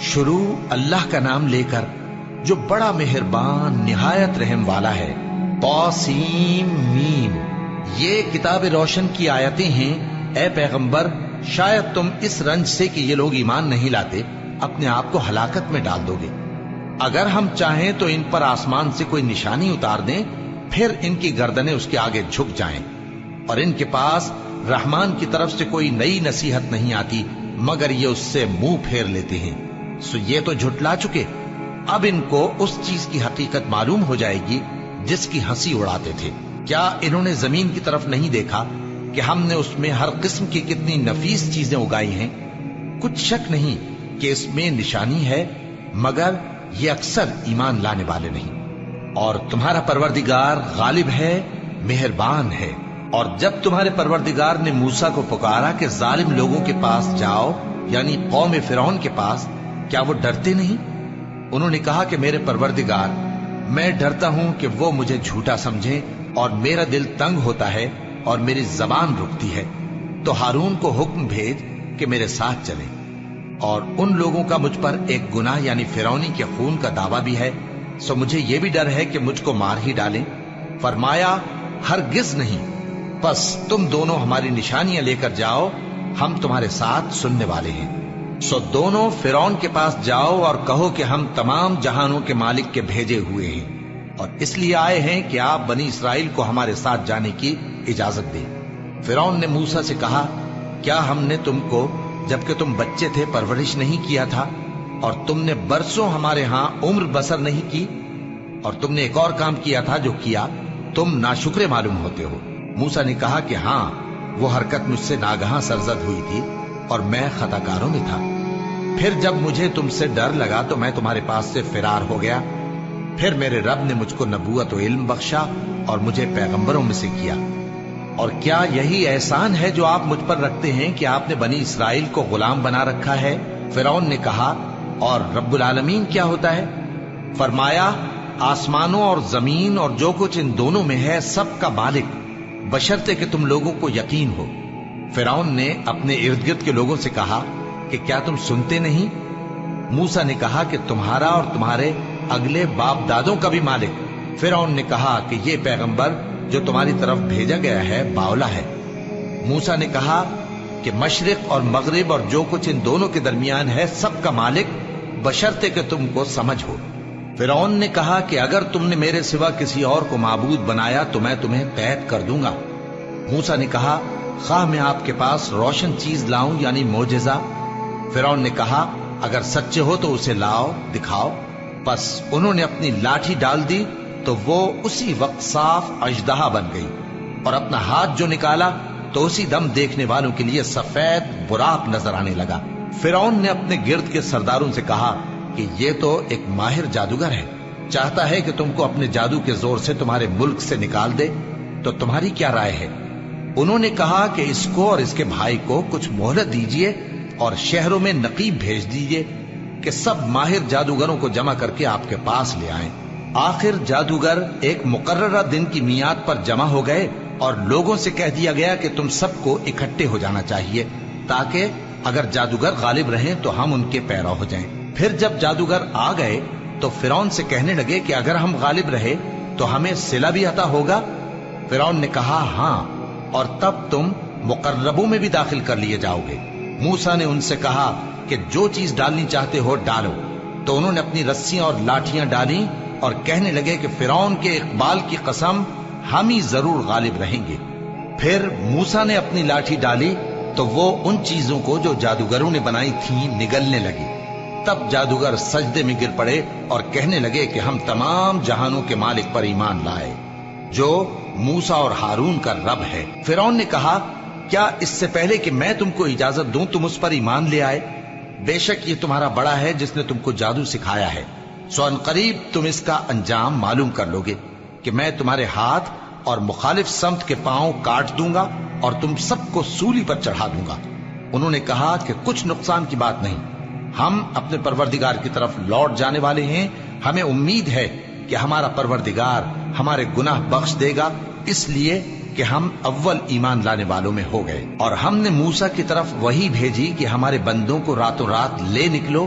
شروع اللہ کا نام لے کر جو بڑا مہربان نہایت رحم والا ہے۔ طاسیم میم، یہ کتاب روشن کی آیتیں ہیں۔ اے پیغمبر، شاید تم اس رنج سے کہ یہ لوگ ایمان نہیں لاتے اپنے آپ کو ہلاکت میں ڈال دو گے۔ اگر ہم چاہیں تو ان پر آسمان سے کوئی نشانی اتار دیں، پھر ان کی گردنیں اس کے آگے جھک جائیں، اور ان کے پاس رحمان کی طرف سے کوئی نئی نصیحت نہیں آتی مگر یہ اس سے منہ پھیر لیتے ہیں۔ سو یہ تو جھٹلا چکے، اب ان کو اس چیز کی حقیقت معلوم ہو جائے گی جس کی ہنسی اڑاتے تھے۔ کیا انہوں نے زمین کی طرف نہیں دیکھا کہ ہم نے اس میں ہر قسم کی کتنی نفیس چیزیں اگائی ہیں؟ کچھ شک نہیں کہ اس میں نشانی ہے، مگر یہ اکثر ایمان لانے والے نہیں۔ اور تمہارا پروردگار غالب ہے، مہربان ہے۔ اور جب تمہارے پروردگار نے موسیٰ کو پکارا کہ ظالم لوگوں کے پاس جاؤ، یعنی قوم فرعون کے پاس، کیا وہ ڈرتے نہیں؟ انہوں نے کہا کہ میرے پروردگار، میں ڈرتا ہوں کہ وہ مجھے جھوٹا سمجھیں، اور میرا دل تنگ ہوتا ہے اور میری زبان رکتی ہے، تو ہارون کو حکم بھیج کہ میرے ساتھ چلے۔ اور ان لوگوں کا مجھ پر ایک گناہ یعنی فرعونی کے خون کا دعویٰ بھی ہے، سو مجھے یہ بھی ڈر ہے کہ مجھ کو مار ہی ڈالیں۔ فرمایا ہرگز نہیں، بس تم دونوں ہماری نشانیاں لے کر جاؤ، ہم تمہارے ساتھ سننے والے ہیں۔ سو دونوں فرعون کے پاس جاؤ اور کہو کہ ہم تمام جہانوں کے مالک کے بھیجے ہوئے ہیں، اور اس لیے آئے ہیں کہ آپ بنی اسرائیل کو ہمارے ساتھ جانے کی اجازت دیں۔ فرعون نے موسیٰ سے کہا، کیا ہم نے تم کو جبکہ تم بچے تھے پرورش نہیں کیا تھا، اور تم نے برسوں ہمارے ہاں عمر بسر نہیں کی؟ اور تم نے ایک اور کام کیا تھا جو کیا، تم ناشکرے معلوم ہوتے ہو۔ موسیٰ نے کہا کہ ہاں، وہ حرکت مجھ سے ناگہاں سرزد ہوئی تھی اور میں خطا کاروں میں تھا۔ پھر جب مجھے تم سے ڈر لگا تو میں تمہارے پاس سے فرار ہو گیا۔ پھر میرے رب نے مجھ کو نبوت و علم بخشا اور مجھے پیغمبروں میں سے کیا۔ اور کیا یہی احسان ہے جو آپ مجھ پر رکھتے ہیں کہ آپ نے بنی اسرائیل کو غلام بنا رکھا ہے؟ فرعون نے کہا، اور رب العالمین کیا ہوتا ہے؟ فرمایا، آسمانوں اور زمین اور جو کچھ ان دونوں میں ہے سب کا مالک، بشرطے کہ تم لوگوں کو یقین ہو۔ فرعون نے اپنے ارد گرد کے لوگوں سے کہا کہ کیا تم سنتے نہیں؟ موسیٰ نے کہا کہ تمہارا اور تمہارے اگلے باپ دادوں کا بھی مالک۔ فرعون نے کہا کہ یہ پیغمبر جو تمہاری طرف بھیجا گیا ہے باولا ہے۔ موسیٰ نے کہا کہ مشرق اور مغرب اور جو کچھ ان دونوں کے درمیان ہے سب کا مالک، بشرطے کہ تم کو سمجھ ہو۔ فرعون نے کہا کہ اگر تم نے میرے سوا کسی اور کو معبود بنایا تو میں تمہیں قید کر دوں گا۔ موسیٰ نے کہا، خواہ میں آپ کے پاس روشن چیز لاؤں یعنی معجزہ؟ فرعون نے کہا، اگر سچے ہو تو اسے لاؤ، دکھاؤ۔ پس انہوں نے اپنی لاٹھی ڈال دی تو وہ اسی وقت صاف اژدہا بن گئی، اور اپنا ہاتھ جو نکالا تو اسی دم دیکھنے والوں کے لیے سفید براق نظر آنے لگا۔ فرعون نے اپنے گرد کے سرداروں سے کہا کہ یہ تو ایک ماہر جادوگر ہے، چاہتا ہے کہ تم کو اپنے جادو کے زور سے تمہارے ملک سے نکال دے، تو تمہاری کیا رائے ہے؟ انہوں نے کہا کہ اس کو اور اس کے بھائی کو کچھ مہلت دیجیے اور شہروں میں نقیب بھیج دیجیے کہ سب ماہر جادوگروں کو جمع کر کے آپ کے پاس لے آئیں۔ آخر جادوگر ایک مقررہ دن کی میعاد پر جمع ہو گئے اور لوگوں سے کہہ دیا گیا کہ تم سب کو اکٹھے ہو جانا چاہیے تاکہ اگر جادوگر غالب رہیں تو ہم ان کے پیرو ہو جائیں۔ پھر جب جادوگر آ گئے تو فرعون سے کہنے لگے کہ اگر ہم غالب رہے تو ہمیں صلہ بھی عطا ہوگا؟ فرعون نے کہا، ہاں، اور تب تم مقربوں میں بھی داخل کر لیے جاؤ گے۔ موسیٰ نے ان سے کہا کہ جو چیز ڈالنی چاہتے ہو ڈالو، تو انہوں نے اپنی رسیاں اور لاٹھیاں ڈالیں اور کہنے لگے کہ فرعون کے اقبال کی قسم، ہم ہی ضرور غالب رہیں گے۔ پھر موسیٰ نے اپنی لاٹھی ڈالی تو وہ ان چیزوں کو جو جادوگروں نے بنائی تھیں نگلنے لگی۔ تب جادوگر سجدے میں گر پڑے اور کہنے لگے کہ ہم تمام جہانوں کے مالک پر ایمان لائے جو موسیٰ اور ہارون کا رب ہے۔ فرعون نے کہا، کیا اس سے پہلے کہ میں تم کو اجازت دوں تم اس پر ایمان لے آئے؟ بے شک یہ تمہارا بڑا ہے جس نے تم کو جادو سکھایا ہے، سو ان قریب تم اس کا انجام معلوم کر لو گے کہ میں تمہارے ہاتھ اور مخالف سمت کے پاؤں کاٹ دوں گا اور تم سب کو سولی پر چڑھا دوں گا۔ انہوں نے کہا کہ کچھ نقصان کی بات نہیں، ہم اپنے پروردگار کی طرف لوٹ جانے والے ہیں، ہمیں امید ہے کہ ہمارا پروردگار ہمارے گناہ بخش دے گا، اس لیے کہ ہم اول ایمان لانے والوں میں ہو گئے۔ اور ہم نے موسیٰ کی طرف وحی بھیجی کہ ہمارے بندوں کو راتوں رات لے نکلو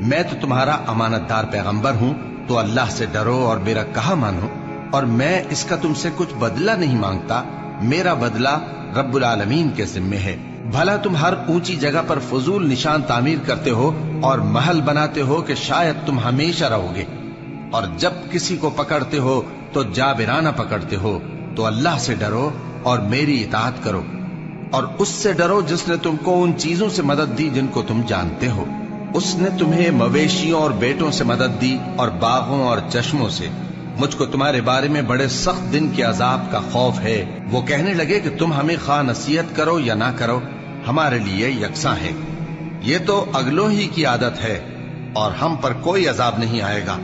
میں تو تمہارا امانت دار پیغمبر ہوں، تو اللہ سے ڈرو اور میرا کہا مانو، اور میں اس کا تم سے کچھ بدلہ نہیں مانگتا، میرا بدلہ رب العالمین کے ذمے ہے۔ بھلا تم ہر اونچی جگہ پر فضول نشان تعمیر کرتے ہو اور محل بناتے ہو کہ شاید تم ہمیشہ رہو گے، اور جب کسی کو پکڑتے ہو تو جابرانہ پکڑتے ہو، تو اللہ سے ڈرو اور میری اطاعت کرو، اور اس سے ڈرو جس نے تم کو ان چیزوں سے مدد دی جن کو تم جانتے ہو۔ اس نے تمہیں مویشیوں اور بیٹوں سے مدد دی اور باغوں اور چشموں سے۔ مجھ کو تمہارے بارے میں بڑے سخت دن کے عذاب کا خوف ہے۔ وہ کہنے لگے کہ تم ہمیں خواہ نصیحت کرو یا نہ کرو، ہمارے لیے یکساں ہے، یہ تو اگلوں ہی کی عادت ہے اور ہم پر کوئی عذاب نہیں آئے گا۔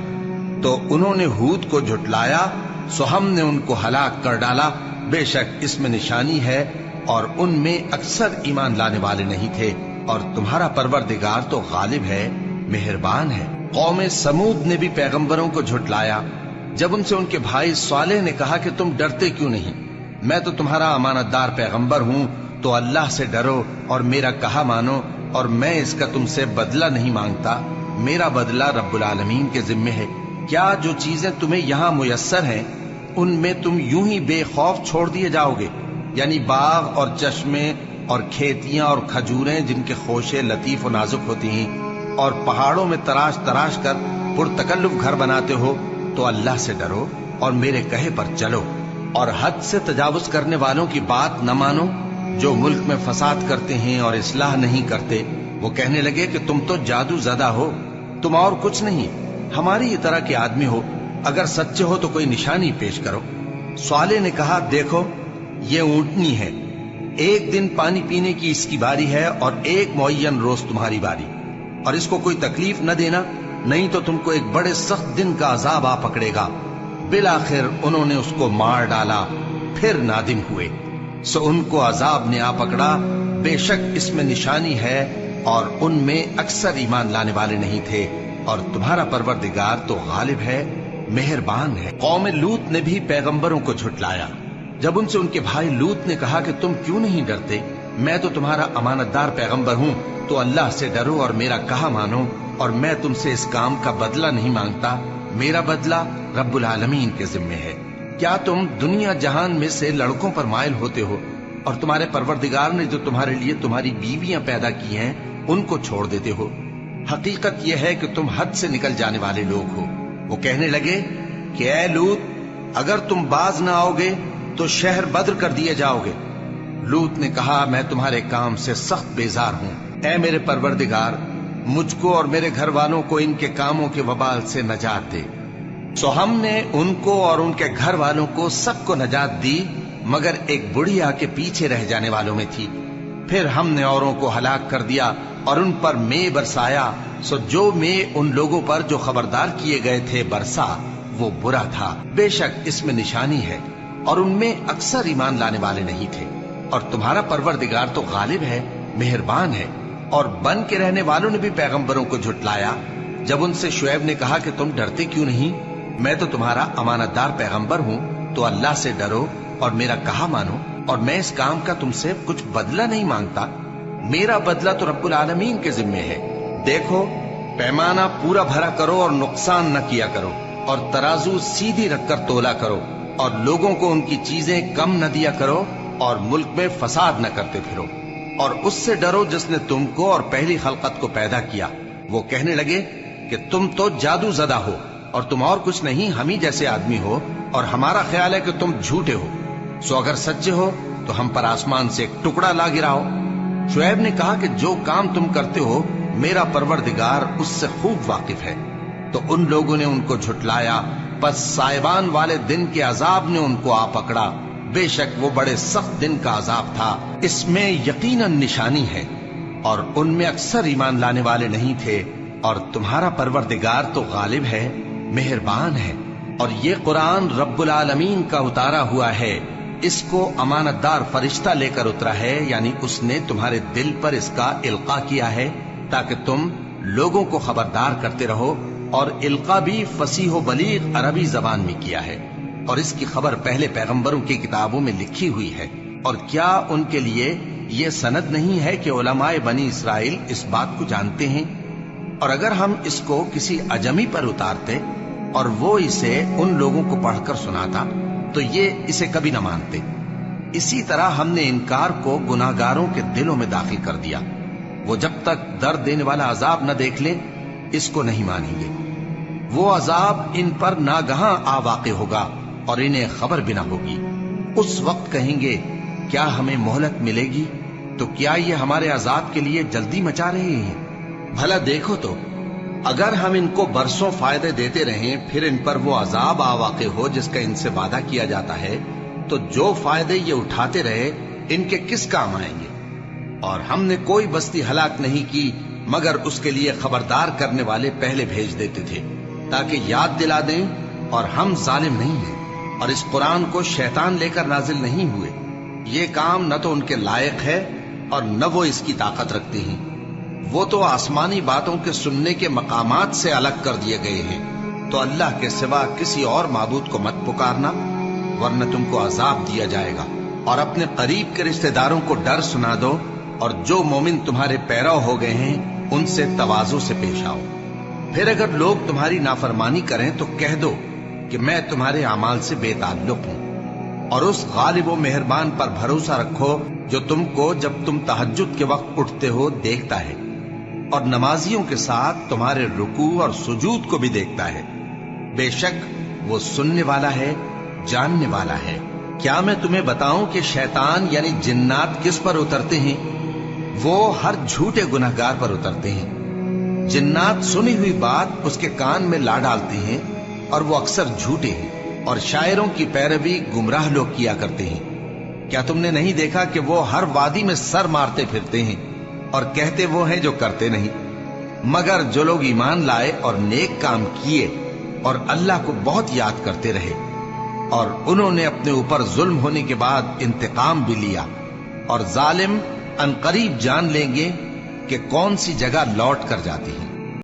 تو انہوں نے ہود کو جھٹلایا، سو ہم نے ان کو ہلاک کر ڈالا۔ بے شک اس میں نشانی ہے اور ان میں اکثر ایمان لانے والے نہیں تھے، اور تمہارا پروردگار تو غالب ہے، مہربان ہے۔ قوم سمود نے بھی پیغمبروں کو جھٹلایا جب ان سے ان کے بھائی صالح نے کہا کہ تم ڈرتے کیوں نہیں، میں تو تمہارا امانت دار پیغمبر ہوں، تو اللہ سے ڈرو اور میرا کہا مانو، اور میں اس کا تم سے بدلہ نہیں مانگتا، میرا بدلہ رب العالمین کے ذمے ہے۔ کیا جو چیزیں تمہیں یہاں میسر ہیں ان میں تم یوں ہی بے خوف چھوڑ دیے جاؤ گے؟ یعنی باغ اور چشمے اور کھیتیاں اور کھجوریں جن کے خوشے لطیف و نازک ہوتی ہیں، اور پہاڑوں میں تراش تراش کر پرتکلف گھر بناتے ہو، تو اللہ سے ڈرو اور میرے کہے پر چلو، اور حد سے تجاوز کرنے والوں کی بات نہ مانو جو ملک میں فساد کرتے ہیں اور اصلاح نہیں کرتے۔ وہ کہنے لگے کہ تم تو جادو زدہ ہو، تم اور کچھ نہیں، ہماری ہی طرح کے آدمی ہو، اگر سچے ہو تو کوئی نشانی پیش کرو۔ صالح نے کہا، دیکھو یہ اونٹنی ہے، ایک دن پانی پینے کی اس کی باری ہے اور ایک معین روز تمہاری باری، اور اس کو کوئی تکلیف نہ دینا، نہیں تو تم کو ایک بڑے سخت دن کا عذاب آ پکڑے گا۔ بالآخر انہوں نے اس کو مار ڈالا، پھر نادم ہوئے، سو ان کو عذاب نے آ پکڑا۔ بے شک اس میں نشانی ہے اور ان میں اکثر ایمان لانے والے نہیں تھے، اور تمہارا پروردگار تو غالب ہے، مہربان ہے۔ قوم لوط نے بھی پیغمبروں کو جھٹلایا جب ان سے ان کے بھائی لوط نے کہا کہ تم کیوں نہیں ڈرتے، میں تو تمہارا امانت دار پیغمبر ہوں، تو اللہ سے ڈرو اور میرا کہا مانو، اور میں تم سے اس کام کا بدلہ نہیں مانگتا، میرا بدلہ رب العالمین کے ذمے ہے۔ کیا تم دنیا جہان میں سے لڑکوں پر مائل ہوتے ہو، اور تمہارے پروردگار نے جو تمہارے لیے تمہاری بیویاں پیدا کی ہیں ان کو چھوڑ دیتے ہو؟ حقیقت یہ ہے کہ تم حد سے نکل جانے والے لوگ ہو۔ وہ کہنے لگے کہ اے لوط، اگر تم باز نہ آؤ گے تو شہر بدر کر دیے جاؤ گے۔ لوط نے کہا، میں تمہارے کام سے سخت بیزار ہوں، اے میرے پروردگار، مجھ کو اور میرے گھر والوں کو ان کے کاموں کے وبال سے نجات دے۔ سو ہم نے ان کو اور ان کے گھر والوں کو سب کو نجات دی، مگر ایک بڑھیا کے پیچھے رہ جانے والوں میں تھی۔ پھر ہم نے اوروں کو ہلاک کر دیا اور ان پر مے برسایا، سو جو مے ان لوگوں پر جو خبردار کیے گئے تھے برسا، وہ برا تھا۔ بے شک اس میں نشانی ہے اور ان میں اکثر ایمان لانے والے نہیں تھے، اور تمہارا پروردگار تو غالب ہے، مہربان ہے۔ اور بن کے رہنے والوں نے بھی پیغمبروں کو جھٹلایا جب ان سے شعیب نے کہا کہ تم ڈرتے کیوں نہیں، میں تو تمہارا امانت دار پیغمبر ہوں، تو اللہ سے ڈرو اور میرا کہا مانو، اور میں اس کام کا تم سے کچھ بدلہ نہیں مانگتا، میرا بدلہ تو رب العالمین کے ذمے ہے۔ دیکھو پیمانہ پورا بھرا کرو اور نقصان نہ کیا کرو، اور ترازو سیدھی رکھ کر تولا کرو، اور لوگوں کو ان کی چیزیں کم نہ دیا کرو، اور ملک میں فساد نہ کرتے پھرو، اور اس سے ڈرو جس نے تم کو اور پہلی خلقت کو پیدا کیا۔ وہ کہنے لگے کہ تم تو جادو زدہ ہو، اور تم اور کچھ نہیں، ہم ہی جیسے آدمی ہو، اور ہمارا خیال ہے کہ تم جھوٹے ہو، سو اگر سچے ہو تو ہم پر آسمان سے ایک ٹکڑا لا گراؤ۔ شعیب نے کہا کہ جو کام تم کرتے ہو میرا پروردگار اس سے خوب واقف ہے۔ تو ان لوگوں نے ان کو جھٹلایا، پس سائبان والے دن کے عذاب نے ان کو آ پکڑا، بے شک وہ بڑے سخت دن کا عذاب تھا۔ اس میں یقیناً نشانی ہے اور ان میں اکثر ایمان لانے والے نہیں تھے، اور تمہارا پروردگار تو غالب ہے، مہربان ہے۔ اور یہ قرآن رب العالمین کا اتارا ہوا ہے، اس کو امانت دار فرشتہ لے کر اترا ہے، یعنی اس نے تمہارے دل پر اس کا القاء کیا ہے تاکہ تم لوگوں کو خبردار کرتے رہو، اور القاء بھی فصیح و بلیغ عربی زبان میں کیا ہے، اور اس کی خبر پہلے پیغمبروں کی کتابوں میں لکھی ہوئی ہے۔ اور کیا ان کے لیے یہ سند نہیں ہے کہ علماء بنی اسرائیل اس بات کو جانتے ہیں؟ اور اگر ہم اس کو کسی اجمی پر اتارتے اور وہ اسے ان لوگوں کو پڑھ کر سناتا تو یہ اسے کبھی نہ مانتے. اسی طرح ہم نے انکار کو گناہگاروں کے دلوں میں داخل کر دیا. وہ جب تک درد دینے والا عذاب نہ دیکھ لیں اس کو نہیں مانیں گے. وہ عذاب ان پر ناگہاں آ واقع ہوگا اور انہیں خبر بھی نہ ہوگی. اس وقت کہیں گے کیا ہمیں مہلت ملے گی؟ تو کیا یہ ہمارے عذاب کے لیے جلدی مچا رہے ہیں؟ بھلا دیکھو تو اگر ہم ان کو برسوں فائدے دیتے رہیں پھر ان پر وہ عذاب آ واقع ہو جس کا ان سے وعدہ کیا جاتا ہے تو جو فائدے یہ اٹھاتے رہے ان کے کس کام آئیں گے؟ اور ہم نے کوئی بستی ہلاک نہیں کی مگر اس کے لیے خبردار کرنے والے پہلے بھیج دیتے تھے تاکہ یاد دلا دیں. اور ہم ظالم نہیں ہیں اور اس قرآن کو شیطان لے کر نازل نہیں ہوئے. یہ کام نہ تو ان کے لائق ہے اور نہ وہ اس کی طاقت رکھتے ہیں. وہ تو آسمانی باتوں کے سننے کے مقامات سے الگ کر دیے گئے ہیں. تو اللہ کے سوا کسی اور معبود کو مت پکارنا ورنہ تم کو عذاب دیا جائے گا. اور اپنے قریب کے رشتہ داروں کو ڈر سنا دو اور جو مومن تمہارے پیرو ہو گئے ہیں ان سے تواضع سے پیش آؤ. پھر اگر لوگ تمہاری نافرمانی کریں تو کہہ دو کہ میں تمہارے اعمال سے بے تعلق ہوں. اور اس غالب و مہربان پر بھروسہ رکھو جو تم کو جب تم تہجد کے وقت اٹھتے ہو دیکھتا ہے اور نمازیوں کے ساتھ تمہارے رکوع اور سجود کو بھی دیکھتا ہے. بے شک وہ سننے والا ہے جاننے والا ہے. کیا میں تمہیں بتاؤں کہ شیطان یعنی جنات کس پر اترتے ہیں؟ وہ ہر جھوٹے گناہگار پر اترتے ہیں. جنات سنی ہوئی بات اس کے کان میں لا ڈالتے ہیں اور وہ اکثر جھوٹے ہیں اور شاعروں کی پیروی گمراہ لوگ کیا کرتے ہیں. کیا تم نے نہیں دیکھا کہ وہ ہر وادی میں سر مارتے پھرتے ہیں اور کہتے وہ ہیں جو کرتے نہیں؟ مگر جو لوگ ایمان لائے اور نیک کام کیے اور اللہ کو بہت یاد کرتے رہے اور انہوں نے اپنے اوپر ظلم ہونے کے بعد انتقام بھی لیا اور ظالم عنقریب جان لیں گے کہ کون سی جگہ لوٹ کر جاتی ہیں.